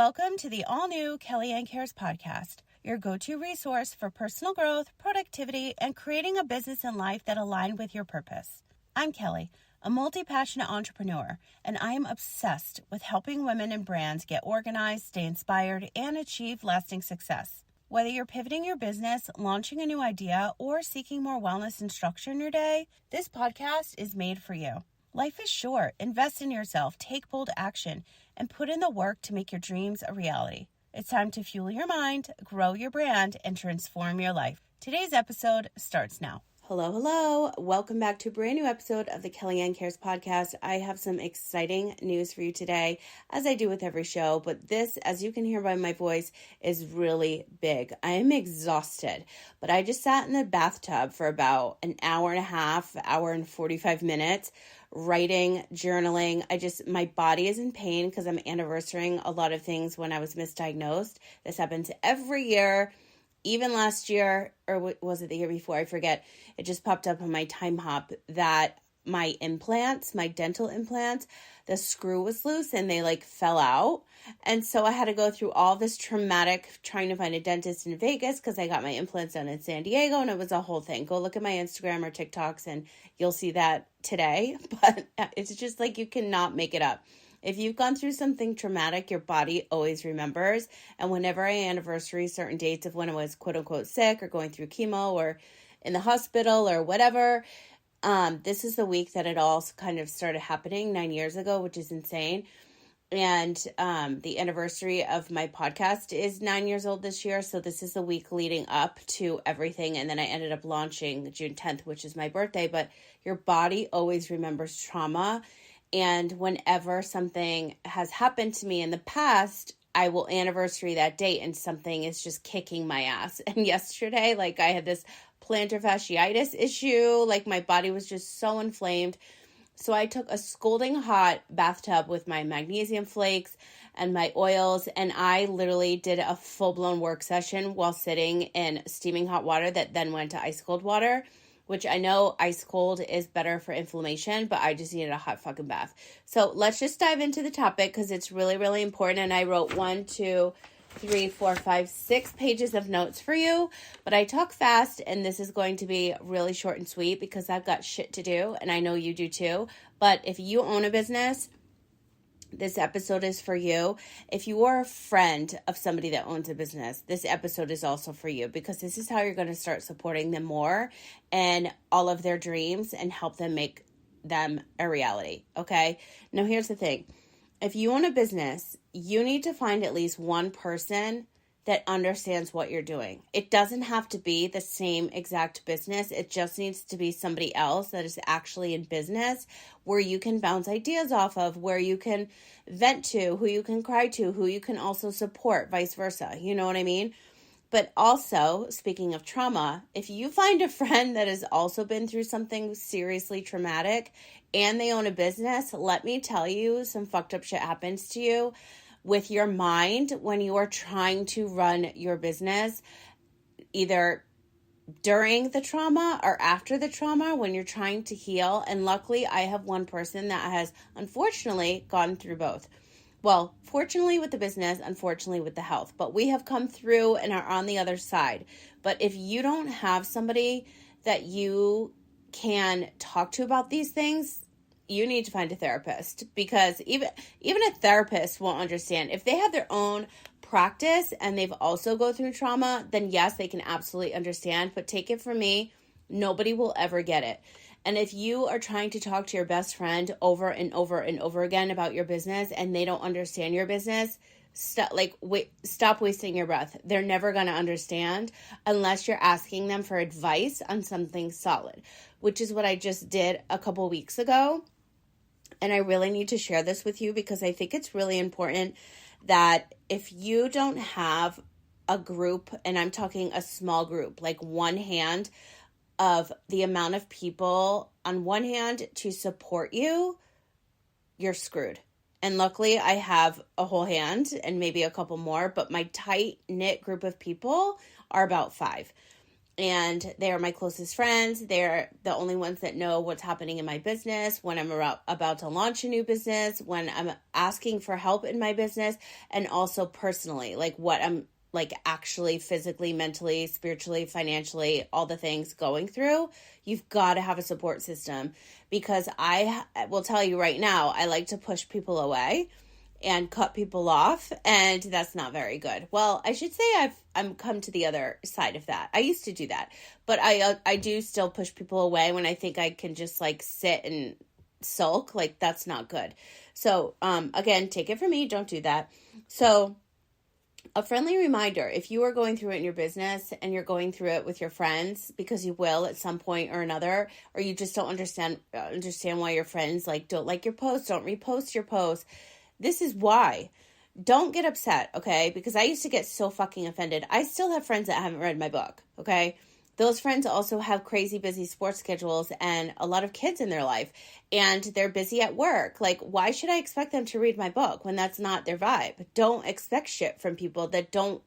welcome to the all-new Kellyanne Cares podcast, your go-to resource for personal growth, productivity, and creating a business and life that align with your purpose. I'm Kelly, a multi-passionate entrepreneur, and I am obsessed with helping women and brands get organized, stay inspired, and achieve lasting success. Whether you're pivoting your business, launching a new idea, or seeking more wellness and structure in your day, this podcast is made for you. Life is short. Invest in yourself, take bold action, and put in the work to make your dreams a reality. It's time to fuel your mind, grow your brand, and transform your life. Today's episode starts now. Hello. Welcome back to a brand new episode of the Kellyanne Cares podcast. I have some exciting news for you today, as I do with every show, but this, as you can hear by my voice, is really big. I am exhausted, but I just sat in the bathtub for about an hour and a half, hour and 45 minutes, writing, journaling. My body is in pain because I'm anniversarying a lot of things when I was misdiagnosed. This happens every year. Even last year, or was it the year before? I forget. It just popped up on my time hop that my dental implants, the screw was loose and they fell out. And so I had to go through all this traumatic trying to find a dentist in Vegas because I got my implants done in San Diego and it was a whole thing. Go look at my Instagram or TikToks and you'll see that today. But it's just you cannot make it up. If you've gone through something traumatic, your body always remembers. And whenever I anniversary certain dates of when I was quote unquote sick or going through chemo or in the hospital or whatever, this is the week that it all kind of started happening 9 years ago, which is insane. And the anniversary of my podcast is 9 years old this year. So this is the week leading up to everything. And then I ended up launching June 10th, which is my birthday. But your body always remembers trauma. And whenever something has happened to me in the past, I will anniversary that date and something is just kicking my ass. And yesterday, I had this plantar fasciitis issue. My body was just so inflamed. So I took a scalding hot bathtub with my magnesium flakes and my oils. And I literally did a full-blown work session while sitting in steaming hot water that then went to ice cold water, which I know ice cold is better for inflammation, but I just needed a hot fucking bath. So let's just dive into the topic because it's really, really important. And I wrote 6 pages of notes for you, but I talk fast and this is going to be really short and sweet because I've got shit to do and I know you do too. But if you own a business, this episode is for you. If you are a friend of somebody that owns a business, this episode is also for you because this is how you're going to start supporting them more and all of their dreams and help them make them a reality. Okay. Now here's the thing. If you own a business, you need to find at least one person that understands what you're doing. It doesn't have to be the same exact business. It just needs to be somebody else that is actually in business where you can bounce ideas off of, where you can vent to, who you can cry to, who you can also support, vice versa. You know what I mean? But also, speaking of trauma, if you find a friend that has also been through something seriously traumatic and they own a business, let me tell you, some fucked up shit happens to you with your mind when you are trying to run your business, either during the trauma or after the trauma when you're trying to heal. And luckily, I have one person that has unfortunately gone through both. Well, fortunately with the business, unfortunately with the health, but we have come through and are on the other side. But if you don't have somebody that you can talk to about these things, you need to find a therapist because even a therapist won't understand. If they have their own practice and they've also go through trauma, then yes, they can absolutely understand. But take it from me, nobody will ever get it. And if you are trying to talk to your best friend over and over and over again about your business and they don't understand your business, stop wasting your breath. They're never going to understand unless you're asking them for advice on something solid, which is what I just did a couple weeks ago. And I really need to share this with you because I think it's really important that if you don't have a group, and I'm talking a small group, one hand of the amount of people on one hand to support you, you're screwed. And luckily I have a whole hand and maybe a couple more, but my tight knit group of people are about 5. and they are my closest friends. They're the only ones that know what's happening in my business, when I'm about to launch a new business, when I'm asking for help in my business, and also personally, like what I'm like actually physically, mentally, spiritually, financially, all the things going through. You've got to have a support system, because I will tell you right now, I like to push people away and cut people off, and that's not very good. Well, I should say I'm come to the other side of that. I used to do that, but I do still push people away when I think I can just like sit and sulk. Like, that's not good. So again, take it from me, don't do that. So a friendly reminder, if you are going through it in your business and you're going through it with your friends, because you will at some point or another, or you just don't understand why your friends like don't like your posts, don't repost your posts. This is why. Don't get upset, okay? Because I used to get so fucking offended. I still have friends that haven't read my book, okay? Those friends also have crazy busy sports schedules and a lot of kids in their life, and they're busy at work. Like, why should I expect them to read my book when that's not their vibe? Don't expect shit from people that don't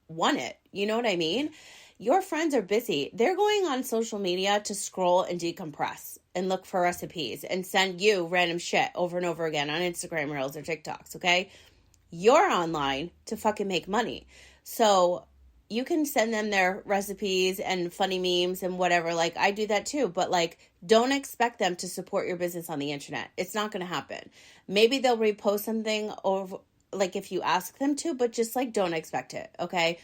want it. You know what I mean? Your friends are busy. They're going on social media to scroll and decompress and look for recipes and send you random shit over and over again on Instagram Reels or TikToks, okay? You're online to fucking make money. So you can send them their recipes and funny memes and whatever. Like, I do that too. But, like, don't expect them to support your business on the internet. It's not going to happen. Maybe they'll repost something over, like, if you ask them to, but just, like, don't expect it, okay?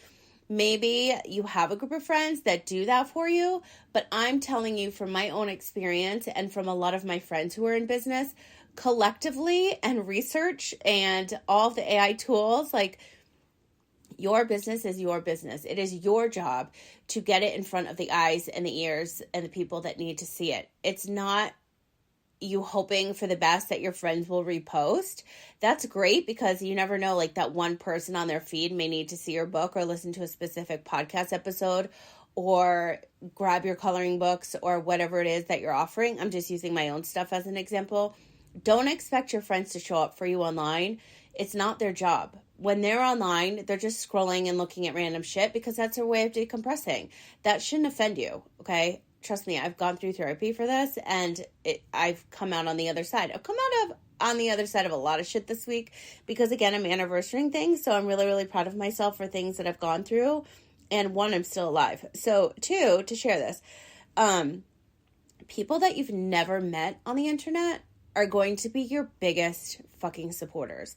Maybe you have a group of friends that do that for you, but I'm telling you from my own experience and from a lot of my friends who are in business, collectively and research and all the AI tools, like, your business is your business. It is your job to get it in front of the eyes and the ears and the people that need to see it. It's not you hoping for the best that your friends will repost. That's great, because you never know, like, that one person on their feed may need to see your book or listen to a specific podcast episode or grab your coloring books or whatever it is that you're offering. I'm just using my own stuff as an example. Don't expect your friends to show up for you online. It's not their job. When they're online, they're just scrolling and looking at random shit because that's their way of decompressing. That shouldn't offend you, okay? Trust me, I've gone through therapy for this, and I've come out on the other side. I've come out on the other side of a lot of shit this week because, again, I'm anniversarying things, so I'm really, really proud of myself for things that I've gone through, and one, I'm still alive. So, two, to share this, people that you've never met on the internet are going to be your biggest fucking supporters.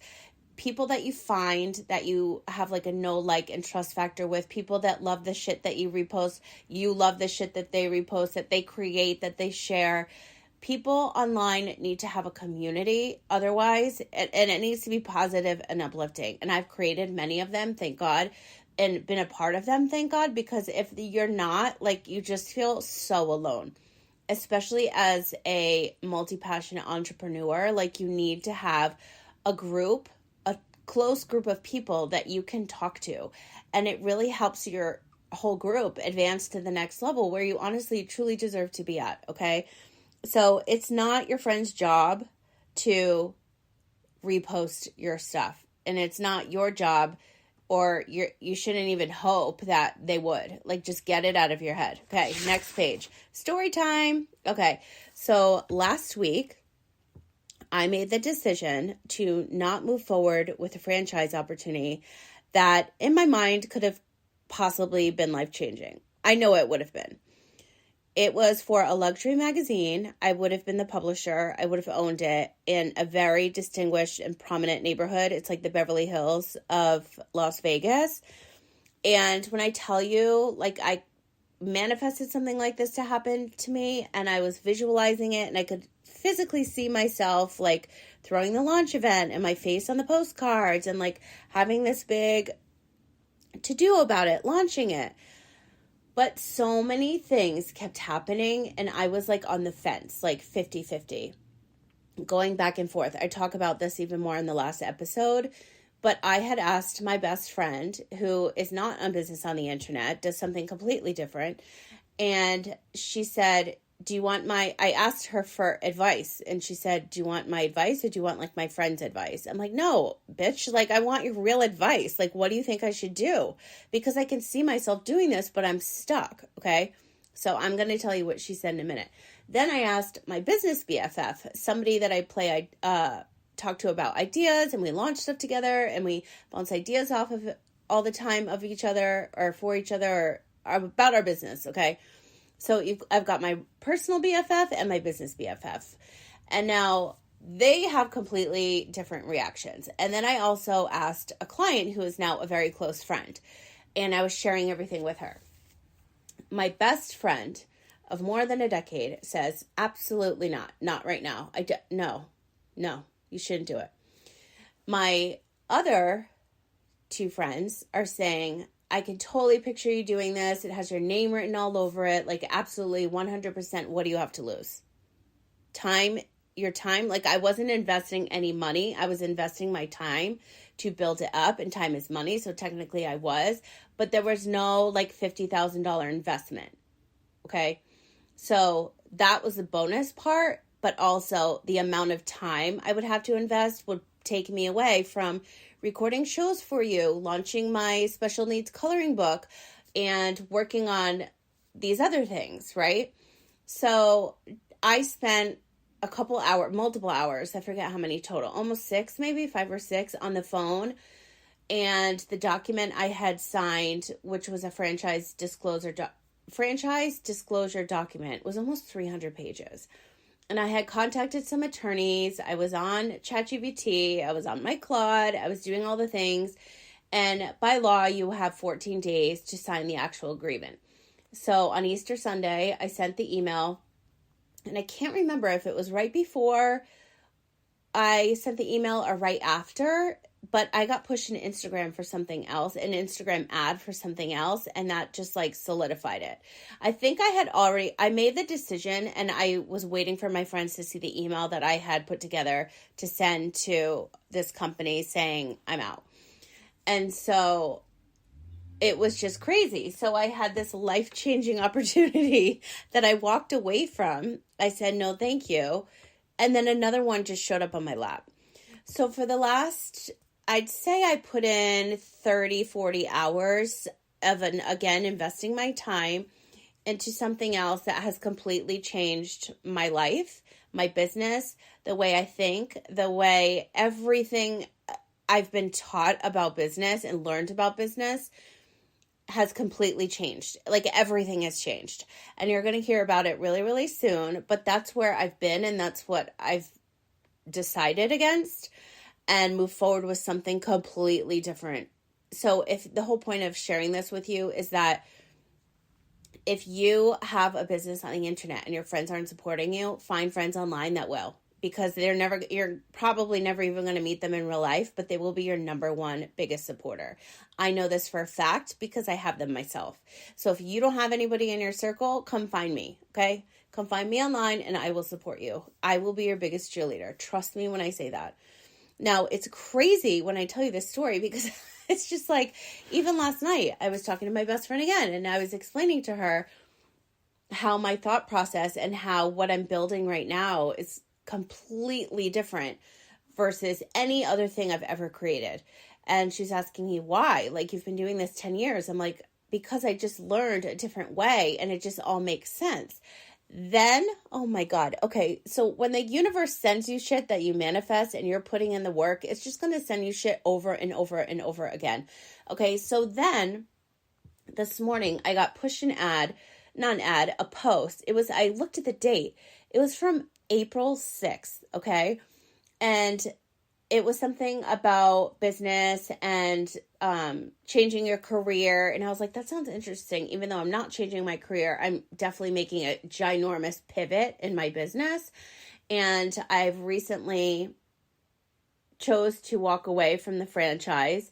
People that you find that you have like a know, like, and trust factor with, people that love the shit that you repost, you love the shit that they repost, that they create, that they share. People online need to have a community otherwise, and it needs to be positive and uplifting. And I've created many of them, thank God, and been a part of them, thank God, because if you're not, like, you just feel so alone. Especially as a multi-passionate entrepreneur, like, you need to have a group, a close group of people that you can talk to. And it really helps your whole group advance to the next level where you honestly, truly deserve to be at, okay? So it's not your friend's job to repost your stuff. And it's not your job, or you shouldn't even hope that they would. Like, just get it out of your head. Okay, next page. Story time. Okay, so last week, I made the decision to not move forward with a franchise opportunity that, in my mind, could have possibly been life-changing. I know it would have been. It was for a luxury magazine. I would have been the publisher. I would have owned it in a very distinguished and prominent neighborhood. It's like the Beverly Hills of Las Vegas. And when I tell you, like, I manifested something like this to happen to me, and I was visualizing it, and I could physically see myself, like, throwing the launch event and my face on the postcards and, like, having this big to-do about it, launching it. But so many things kept happening, and I was, like, on the fence, like 50-50, going back and forth. I talk about this even more in the last episode, but I had asked my best friend, who is not on business on the internet, does something completely different, and she said, I asked her for advice, and she said, do you want my advice or do you want like my friend's advice? I'm like, no, bitch, like I want your real advice. Like, what do you think I should do? Because I can see myself doing this, but I'm stuck. Okay. So I'm going to tell you what she said in a minute. Then I asked my business BFF, somebody that I talk to about ideas, and we launch stuff together, and we bounce ideas off of all the time of each other or for each other or about our business. Okay. So I've got my personal BFF and my business BFF. And now they have completely different reactions. And then I also asked a client who is now a very close friend, and I was sharing everything with her. My best friend of more than a decade says, absolutely not. Not right now. No, you shouldn't do it. My other two friends are saying, I can totally picture you doing this. It has your name written all over it. Like, absolutely 100%. What do you have to lose? Your time. Like, I wasn't investing any money. I was investing my time to build it up, and time is money. So technically I was, but there was no like $50,000 investment. Okay. So that was the bonus part, but also the amount of time I would have to invest would take me away from recording shows for you, launching my special needs coloring book, and working on these other things, right? So I spent multiple hours, I forget how many total, almost 6, maybe 5 or 6 on the phone. And the document I had signed, which was a franchise disclosure document, was almost 300 pages. And I had contacted some attorneys. I was on ChatGPT. I was on my Claude. I was doing all the things. And by law, you have 14 days to sign the actual agreement. So on Easter Sunday, I sent the email. And I can't remember if it was right before I sent the email or right after. But I got pushed in Instagram for something else, an Instagram ad for something else, and that just like solidified it. I think I made the decision, and I was waiting for my friends to see the email that I had put together to send to this company saying I'm out. And so it was just crazy. So I had this life-changing opportunity that I walked away from. I said, no, thank you. And then another one just showed up on my lap. So for the last, I'd say I put in 30, 40 hours of investing my time into something else that has completely changed my life, my business, the way I think, the way everything I've been taught about business and learned about business has completely changed. Like, everything has changed. And you're going to hear about it really, really soon. But that's where I've been, and that's what I've decided against, and move forward with something completely different. So if the whole point of sharing this with you is that if you have a business on the internet and your friends aren't supporting you, find friends online that will, because you're probably never even going to meet them in real life, but they will be your number one biggest supporter. I know this for a fact because I have them myself. So if you don't have anybody in your circle, come find me. Okay. Come find me online and I will support you. I will be your biggest cheerleader. Trust me when I say that. Now, it's crazy when I tell you this story because it's just like, even last night, I was talking to my best friend again, and I was explaining to her how my thought process and how what I'm building right now is completely different versus any other thing I've ever created. And she's asking me why, like, you've been doing this 10 years. I'm like, because I just learned a different way and it just all makes sense. Then, oh my God. Okay. So when the universe sends you shit that you manifest and you're putting in the work, it's just going to send you shit over and over and over again. Okay. So then this morning I got pushed a post. I looked at the date. It was from April 6th. Okay. And it was something about business and changing your career. And I was like, that sounds interesting. Even though I'm not changing my career, I'm definitely making a ginormous pivot in my business. And I've recently chose to walk away from the franchise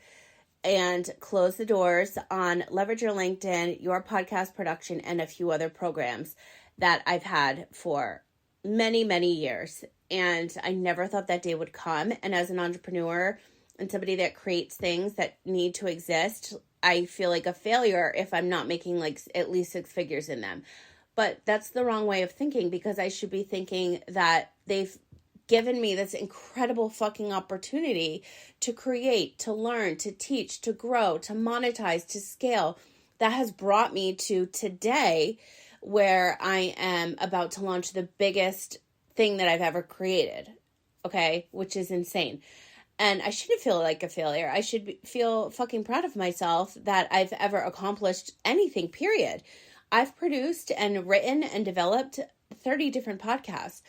and close the doors on Leverage Your LinkedIn, Your Podcast Production, and a few other programs that I've had for many, many years. And I never thought that day would come. And as an entrepreneur and somebody that creates things that need to exist, I feel like a failure if I'm not making like at least 6 figures in them. But that's the wrong way of thinking, because I should be thinking that they've given me this incredible fucking opportunity to create, to learn, to teach, to grow, to monetize, to scale. That has brought me to today, where I am about to launch the biggest thing that I've ever created. Okay, which is insane. And I shouldn't feel like a failure. I should feel fucking proud of myself that I've ever accomplished anything, period. I've produced and written and developed 30 different podcasts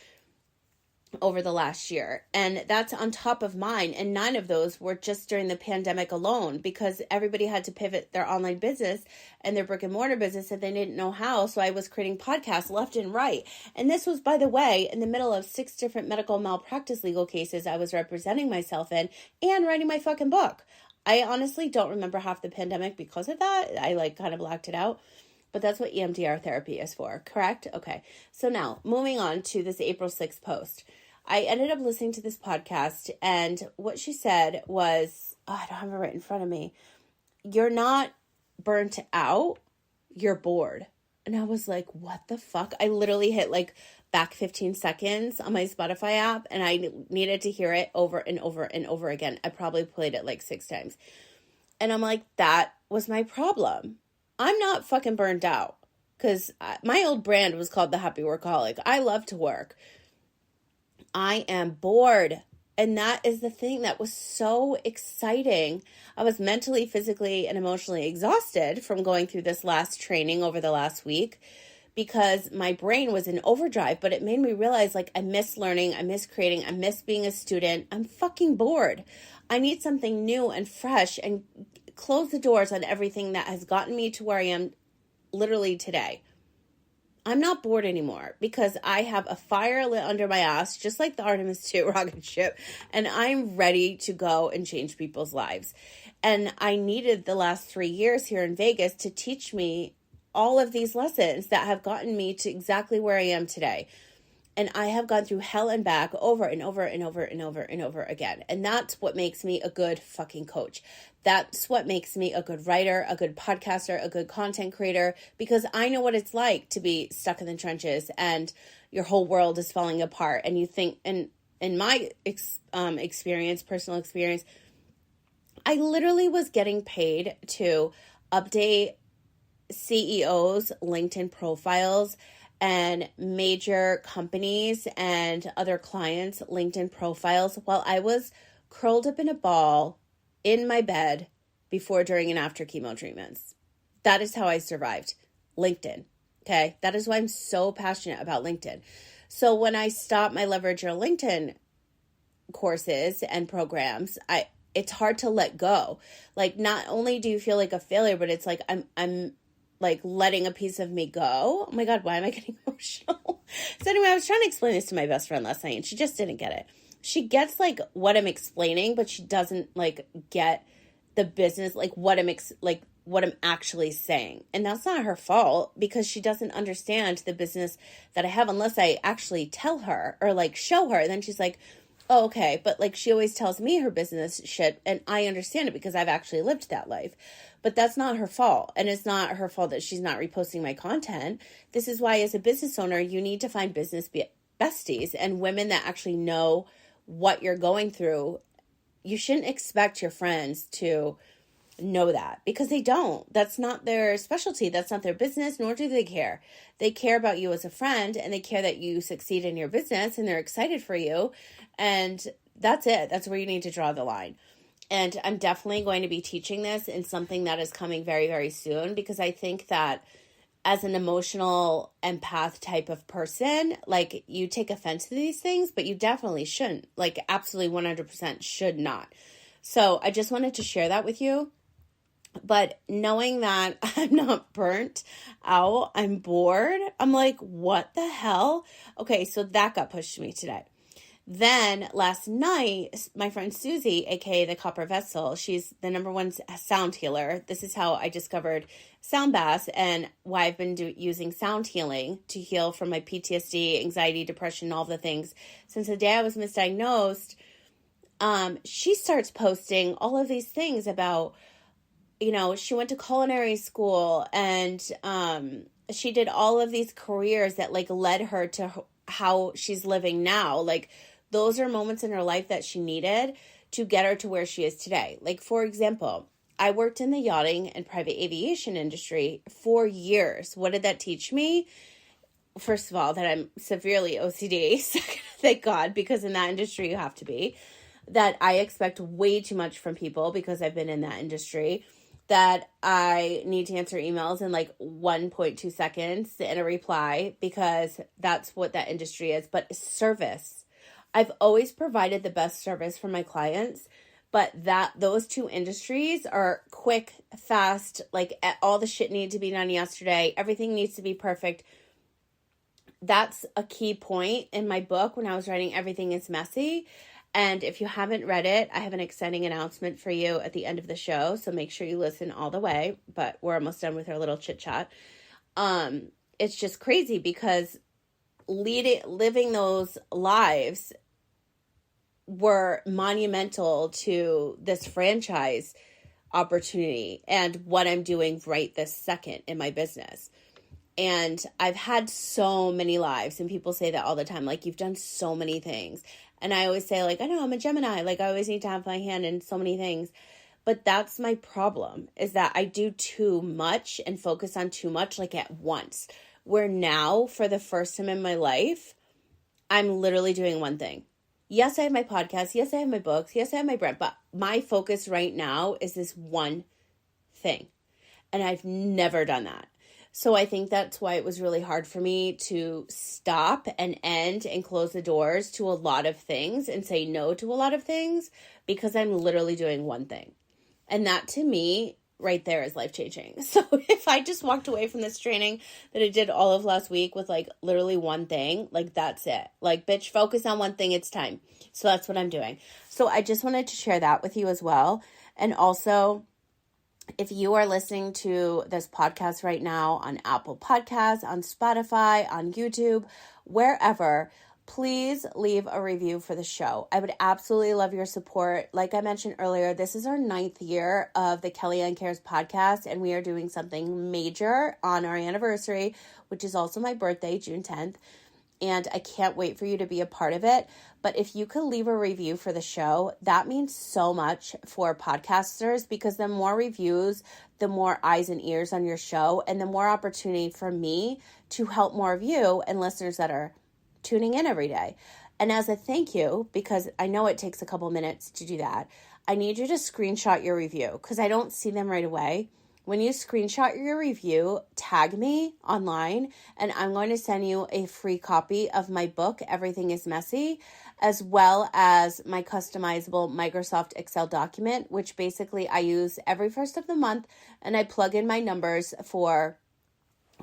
over the last year. And that's on top of mine. And 9 of those were just during the pandemic alone, because everybody had to pivot their online business and their brick and mortar business, and they didn't know how. So I was creating podcasts left and right. And this was, by the way, in the middle of 6 different medical malpractice legal cases I was representing myself in, and writing my fucking book. I honestly don't remember half the pandemic because of that. I kind of blacked it out. But that's what EMDR therapy is for, correct? Okay. So now, moving on to this April 6th post. I ended up listening to this podcast, and what she said was, I don't have it right in front of me. You're not burnt out, you're bored. And I was like, what the fuck? I literally hit back 15 seconds on my Spotify app, and I needed to hear it over and over and over again. I probably played it 6 times. And I'm like, that was my problem. I'm not fucking burnt out, because my old brand was called the Happy Workaholic. I love to work. I am bored. And that is the thing that was so exciting. I was mentally, physically, and emotionally exhausted from going through this last training over the last week, because my brain was in overdrive. But it made me realize, I miss learning, I miss creating, I miss being a student. I'm fucking bored. I need something new and fresh, and close the doors on everything that has gotten me to where I am literally today. I'm not bored anymore, because I have a fire lit under my ass, just like the Artemis 2 rocket ship, and I'm ready to go and change people's lives. And I needed the last 3 years here in Vegas to teach me all of these lessons that have gotten me to exactly where I am today. And I have gone through hell and back over and over and over and over and over again. And that's what makes me a good fucking coach. That's what makes me a good writer, a good podcaster, a good content creator, because I know what it's like to be stuck in the trenches and your whole world is falling apart. And you think, and in my experience, personal experience, I literally was getting paid to update CEOs' LinkedIn profiles and major companies and other clients' LinkedIn profiles while I was curled up in a ball in my bed before, during, and after chemo treatments. That is how I survived LinkedIn. Okay. That is why I'm so passionate about LinkedIn. So when I stopped my Leverage Your LinkedIn courses and programs, it's hard to let go. Not only do you feel like a failure, but it's I'm letting a piece of me go. Oh my God, why am I getting emotional? So anyway, I was trying to explain this to my best friend last night, and she just didn't get it. She gets what I'm explaining, but she doesn't get the business, what I'm actually saying. And that's not her fault, because she doesn't understand the business that I have unless I actually tell her or show her. And then she's like, oh, okay. But she always tells me her business shit, and I understand it because I've actually lived that life. But that's not her fault. And it's not her fault that she's not reposting my content. This is why, as a business owner, you need to find business besties and women that actually know what you're going through. You shouldn't expect your friends to know that, because they don't. That's not their specialty. That's not their business, nor do they care. They care about you as a friend, and they care that you succeed in your business, and they're excited for you. And that's it. That's where you need to draw the line. And I'm definitely going to be teaching this in something that is coming very, very soon, because I think that as an emotional empath type of person, you take offense to these things, but you definitely shouldn't. Absolutely 100% should not. So I just wanted to share that with you. But knowing that I'm not burnt out, I'm bored, I'm like, what the hell? Okay, so that got pushed to me today. Then last night, my friend Susie, aka the Copper Vessel, she's the #1 sound healer. This is how I discovered sound baths and why I've been using sound healing to heal from my PTSD, anxiety, depression, all the things. Since the day I was misdiagnosed, she starts posting all of these things about, she went to culinary school and she did all of these careers that like led her to how she's living now. Like those are moments in her life that she needed to get her to where she is today. Like, for example, I worked in the yachting and private aviation industry for years. What did that teach me? First of all, that I'm severely OCD. Thank God, because in that industry you have to be. That I expect way too much from people because I've been in that industry. That I need to answer emails in like 1.2 seconds in a reply because that's what that industry is. But service. I've always provided the best service for my clients, but those two industries are quick, fast, like all the shit needed to be done yesterday. Everything needs to be perfect. That's a key point in my book when I was writing Everything is Messy. And if you haven't read it, I have an exciting announcement for you at the end of the show. So make sure you listen all the way. But we're almost done with our little chit chat. It's just crazy because living those lives were monumental to this franchise opportunity and what I'm doing right this second in my business. And I've had so many lives, and people say that all the time, like, you've done so many things. And I always say, like, I know I'm a Gemini, like I always need to have my hand in so many things. But that's my problem, is that I do too much and focus on too much, like at once. Where now, for the first time in my life, I'm literally doing one thing. Yes, I have my podcast. Yes, I have my books. Yes, I have my brand. But my focus right now is this one thing. And I've never done that. So I think that's why it was really hard for me to stop and end and close the doors to a lot of things and say no to a lot of things because I'm literally doing one thing. And that to me right there is life-changing. So if I just walked away from this training that I did all of last week with like literally one thing, like that's it. Like, bitch, focus on one thing. It's time. So that's what I'm doing. So I just wanted to share that with you as well. And also, if you are listening to this podcast right now on Apple Podcasts, on Spotify, on YouTube, wherever, please leave a review for the show. I would absolutely love your support. Like I mentioned earlier, this is our 9th year of the Kellyanne Cares podcast, and we are doing something major on our anniversary, which is also my birthday, June 10th. And I can't wait for you to be a part of it. But if you could leave a review for the show, that means so much for podcasters, because the more reviews, the more eyes and ears on your show, and the more opportunity for me to help more of you and listeners that are tuning in every day. And as a thank you, because I know it takes a couple minutes to do that, I need you to screenshot your review because I don't see them right away. When you screenshot your review, tag me online, and I'm going to send you a free copy of my book, Everything is Messy, as well as my customizable Microsoft Excel document, which basically I use every first of the month, and I plug in my numbers for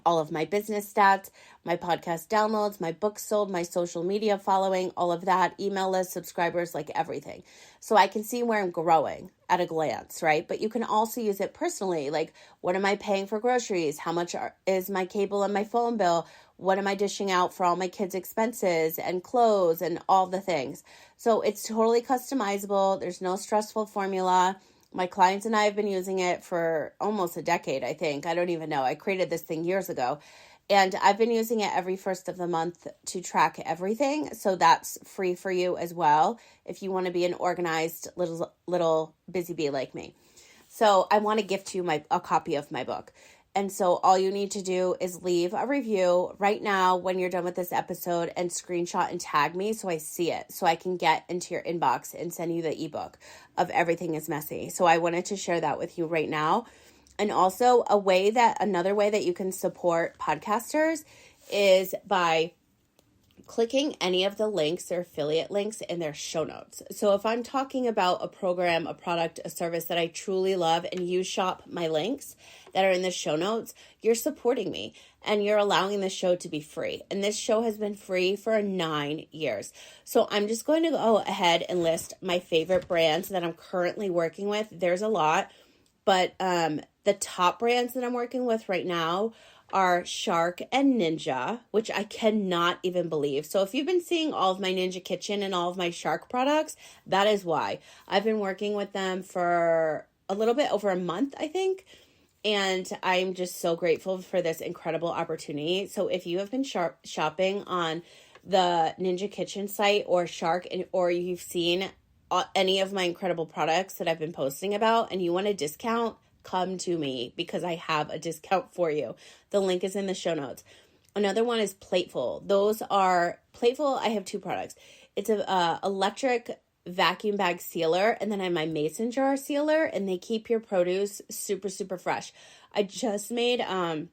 all of my business stats, my podcast downloads, my books sold, my social media following, all of that, email list, subscribers, like everything. So I can see where I'm growing at a glance, right? But you can also use it personally. Like, what am I paying for groceries? How much is my cable and my phone bill? What am I dishing out for all my kids' expenses and clothes and all the things? So it's totally customizable. There's no stressful formula. My clients and I have been using it for almost a decade, I think. I don't even know. I created this thing years ago. And I've been using it every first of the month to track everything. So that's free for you as well if you want to be an organized little busy bee like me. So I want to gift you a copy of my book. And so all you need to do is leave a review right now when you're done with this episode and screenshot and tag me so I see it, so I can get into your inbox and send you the ebook of Everything is Messy. So I wanted to share that with you right now. And also another way that you can support podcasters is by clicking any of the links or affiliate links in their show notes. So if I'm talking about a program, a product, a service that I truly love, and you shop my links that are in the show notes, you're supporting me and you're allowing the show to be free. And this show has been free for 9 years. So I'm just going to go ahead and list my favorite brands that I'm currently working with. There's a lot, but the top brands that I'm working with right now are Shark and Ninja, which I cannot even believe. So if you've been seeing all of my Ninja Kitchen and all of my Shark products, that is why. I've been working with them for a little bit over a month, I think. And I'm just so grateful for this incredible opportunity. So if you have been shopping on the Ninja Kitchen site or Shark, or you've seen any of my incredible products that I've been posting about and you want a discount, come to me because I have a discount for you. The link is in the show notes. Another one is Plateful. Those are Plateful. I have two products. It's a electric vacuum bag sealer, and then I have my mason jar sealer, and they keep your produce super, super fresh. I just made a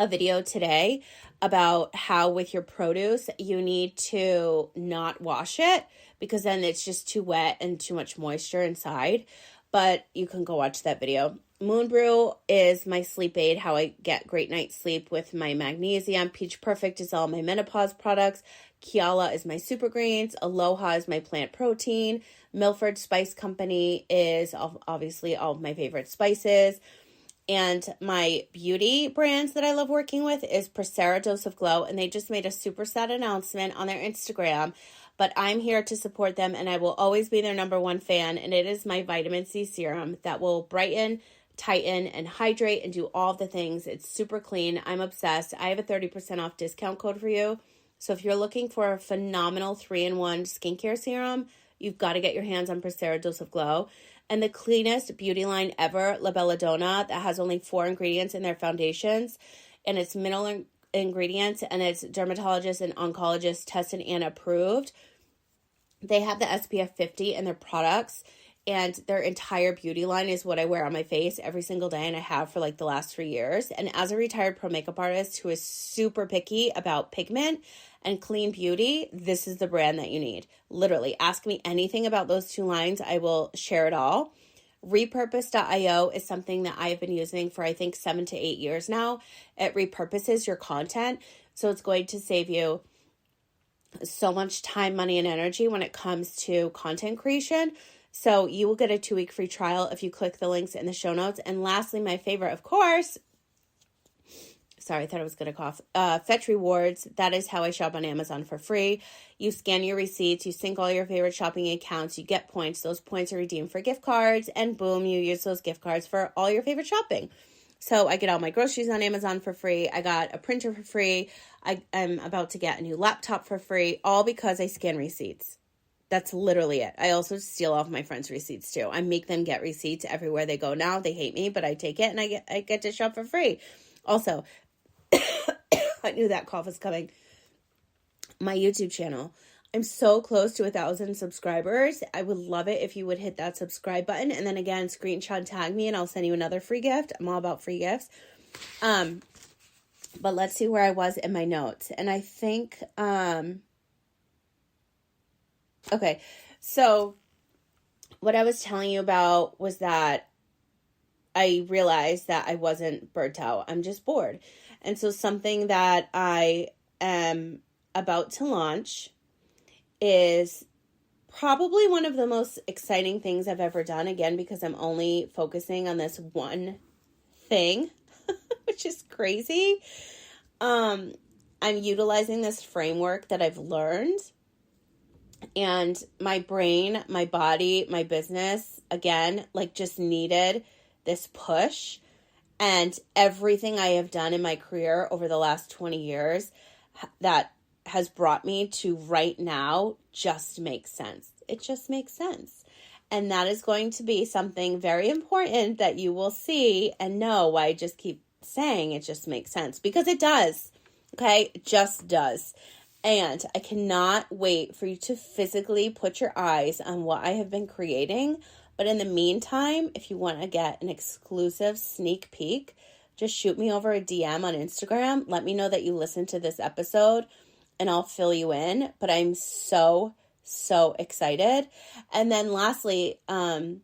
video today about how with your produce you need to not wash it because then it's just too wet and too much moisture inside. But you can go watch that video. Moon Brew is my sleep aid, how I get great night's sleep with my magnesium. Peach Perfect is all my menopause products. Kiala is my super greens. Aloha is my plant protein. Milford Spice Company is obviously all of my favorite spices. And my beauty brands that I love working with is Procera Dose of Glow. And they just made a super sad announcement on their Instagram. But I'm here to support them, and I will always be their number one fan. And it is my vitamin C serum that will brighten, tighten, and hydrate and do all the things. It's super clean. I'm obsessed. I have a 30% off discount code for you. So if you're looking for a phenomenal 3-in-1 skincare serum, you've got to get your hands on Procera Dose of Glow. And the cleanest beauty line ever, La Belladonna, that has only 4 ingredients in their foundations. And it's mineral ingredients, and it's dermatologist and oncologist tested and approved. They have the SPF 50 in their products, and their entire beauty line is what I wear on my face every single day, and I have for like the last 3 years. And as a retired pro makeup artist who is super picky about pigment and clean beauty, this is the brand that you need. Literally, ask me anything about those two lines. I will share it all. Repurpose.io is something that I have been using for I think 7 to 8 years now. It repurposes your content, so it's going to save you so much time, money, and energy when it comes to content creation. So you will get a 2-week free trial if you click the links in the show notes. And lastly, my favorite, of course, sorry, I thought I was going to cough. Fetch Rewards. That is how I shop on Amazon for free. You scan your receipts, you sync all your favorite shopping accounts, you get points. Those points are redeemed for gift cards, and boom, you use those gift cards for all your favorite shopping. So I get all my groceries on Amazon for free. I got a printer for free. I'm about to get a new laptop for free, all because I scan receipts. That's literally it. I also steal off my friends' receipts too. I make them get receipts everywhere they go now. They hate me, but I take it and I get to shop for free. Also, I knew that cough was coming. My YouTube channel. I'm so close to 1,000 subscribers. I would love it if you would hit that subscribe button. And then again, screenshot tag me and I'll send you another free gift. I'm all about free gifts. But let's see where I was in my notes. And I think, okay, so what I was telling you about was that I realized that I wasn't burnt out. I'm just bored. And so something that I am about to launch is probably one of the most exciting things I've ever done. Again, because I'm only focusing on this one thing, which is crazy. I'm utilizing this framework that I've learned, and my brain, my body, my business, again, like just needed this push. And everything I have done in my career over the last 20 years that has brought me to right now just makes sense. It just makes sense. And that is going to be something very important that you will see and know why I just keep saying it just makes sense, because it does. Okay? It just does. And I cannot wait for you to physically put your eyes on what I have been creating. But in the meantime, if you want to get an exclusive sneak peek, just shoot me over a DM on Instagram. Let me know that you listened to this episode and I'll fill you in. But I'm so excited. And then lastly, I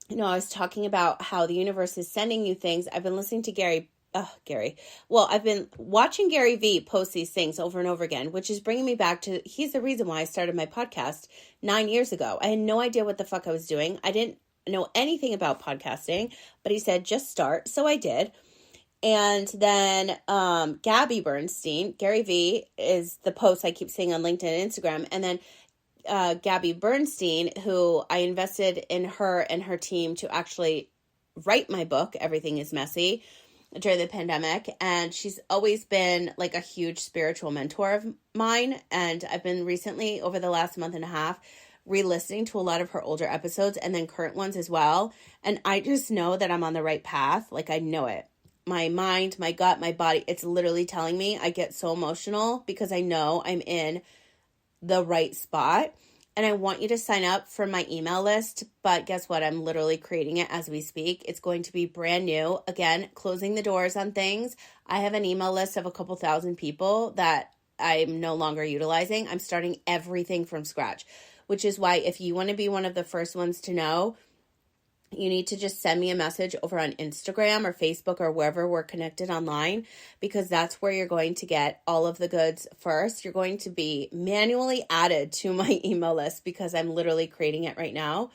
was talking about how the universe is sending you things. I've been listening to I've been watching Gary Vee post these things over and over again, which is bringing me back to, he's the reason why I started my podcast 9 years ago. I had no idea what the fuck I was doing. I didn't know anything about podcasting, but he said, just start. So I did. And then Gabby Bernstein, Gary Vee is the post I keep seeing on LinkedIn and Instagram. And then Gabby Bernstein, who I invested in her and her team to actually write my book, Everything is Messy, during the pandemic. And she's always been like a huge spiritual mentor of mine. And I've been recently, over the last month and a half, re-listening to a lot of her older episodes and then current ones as well. And I just know that I'm on the right path. Like, I know it. My mind, my gut, my body, it's literally telling me. I get so emotional because I know I'm in the right spot. And I want you to sign up for my email list. But guess what? I'm literally creating it as we speak. It's going to be brand new. Again, closing the doors on things. I have an email list of a couple thousand people that I'm no longer utilizing. I'm starting everything from scratch, which is why if you want to be one of the first ones to know, you need to just send me a message over on Instagram or Facebook or wherever we're connected online, because that's where you're going to get all of the goods first. You're going to be manually added to my email list because I'm literally creating it right now.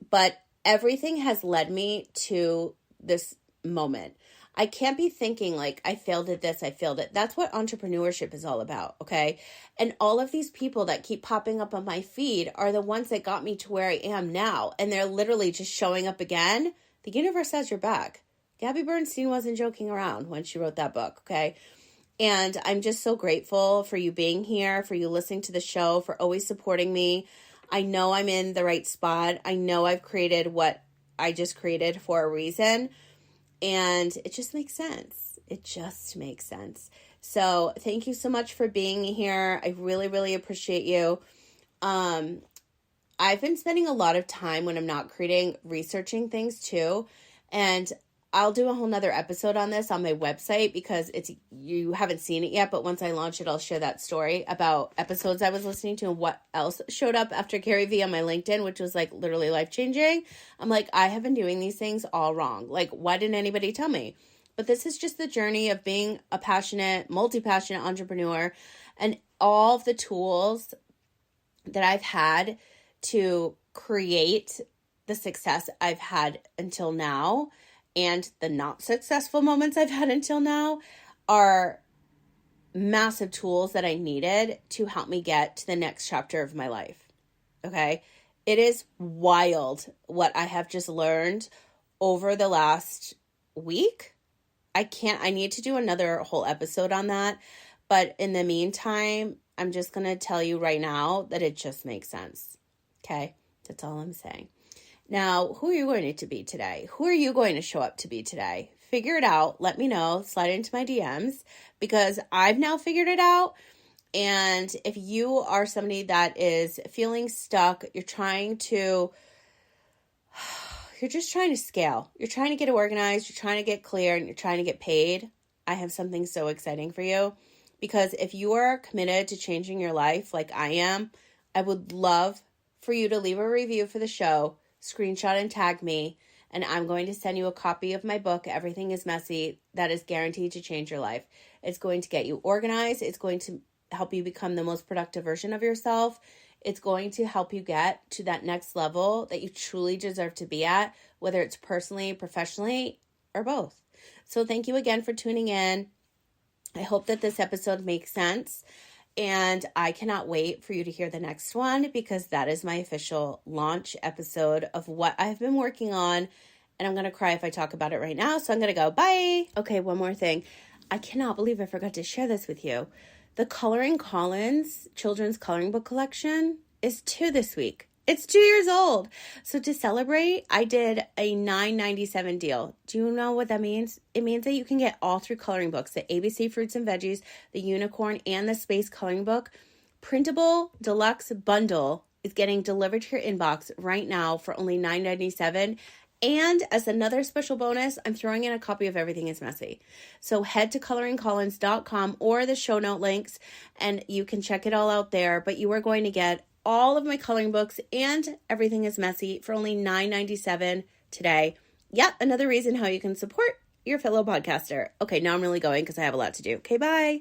But everything has led me to this moment. I can't be thinking like, I failed at this, I failed at. That's what entrepreneurship is all about, okay? And all of these people that keep popping up on my feed are the ones that got me to where I am now. And they're literally just showing up again. The universe has your back. Gabby Bernstein wasn't joking around when she wrote that book, okay? And I'm just so grateful for you being here, for you listening to the show, for always supporting me. I know I'm in the right spot. I know I've created what I just created for a reason. And it just makes sense. It just makes sense. So thank you so much for being here. I really, really appreciate you. I've been spending a lot of time when I'm not creating, researching things too. And I'll do a whole nother episode on this on my website because you haven't seen it yet. But once I launch it, I'll share that story about episodes I was listening to and what else showed up after Gary Vee on my LinkedIn, which was like literally life-changing. I'm like, I have been doing these things all wrong. Like, why didn't anybody tell me? But this is just the journey of being a passionate, multi-passionate entrepreneur, and all of the tools that I've had to create the success I've had until now. And the not successful moments I've had until now are massive tools that I needed to help me get to the next chapter of my life. Okay? It is wild what I have just learned over the last week. I need to do another whole episode on that. But in the meantime, I'm just going to tell you right now that it just makes sense. Okay? That's all I'm saying. Now, who are you going to be today? Who are you going to show up to be today? Figure it out. Let me know. Slide into my DMs because I've now figured it out. And if you are somebody that is feeling stuck, you're just trying to scale. You're trying to get organized. You're trying to get clear and you're trying to get paid. I have something so exciting for you because if you are committed to changing your life like I am, I would love for you to leave a review for the show. Screenshot and tag me, and I'm going to send you a copy of my book, Everything is Messy, that is guaranteed to change your life. It's going to get you organized. It's going to help you become the most productive version of yourself. It's going to help you get to that next level that you truly deserve to be at, whether it's personally, professionally, or both. So thank you again for tuning in. I hope that this episode makes sense. And I cannot wait for you to hear the next one because that is my official launch episode of what I've been working on. And I'm going to cry if I talk about it right now. So I'm going to go, bye. Okay, one more thing. I cannot believe I forgot to share this with you. The Coloring Collins children's coloring book collection is 2 this week. It's 2 years old. So to celebrate, I did a $9.97 deal. Do you know what that means? It means that you can get all 3 coloring books, the ABC Fruits and Veggies, the Unicorn, and the Space Coloring Book. Printable Deluxe Bundle is getting delivered to your inbox right now for only $9.97. And as another special bonus, I'm throwing in a copy of Everything is Messy. So head to coloringcollins.com or the show note links, and you can check it all out there. But you are going to get all of my coloring books and Everything is Messy for only $9.97 today. Yep, another reason how you can support your fellow podcaster. Okay, now I'm really going because I have a lot to do. Okay, bye.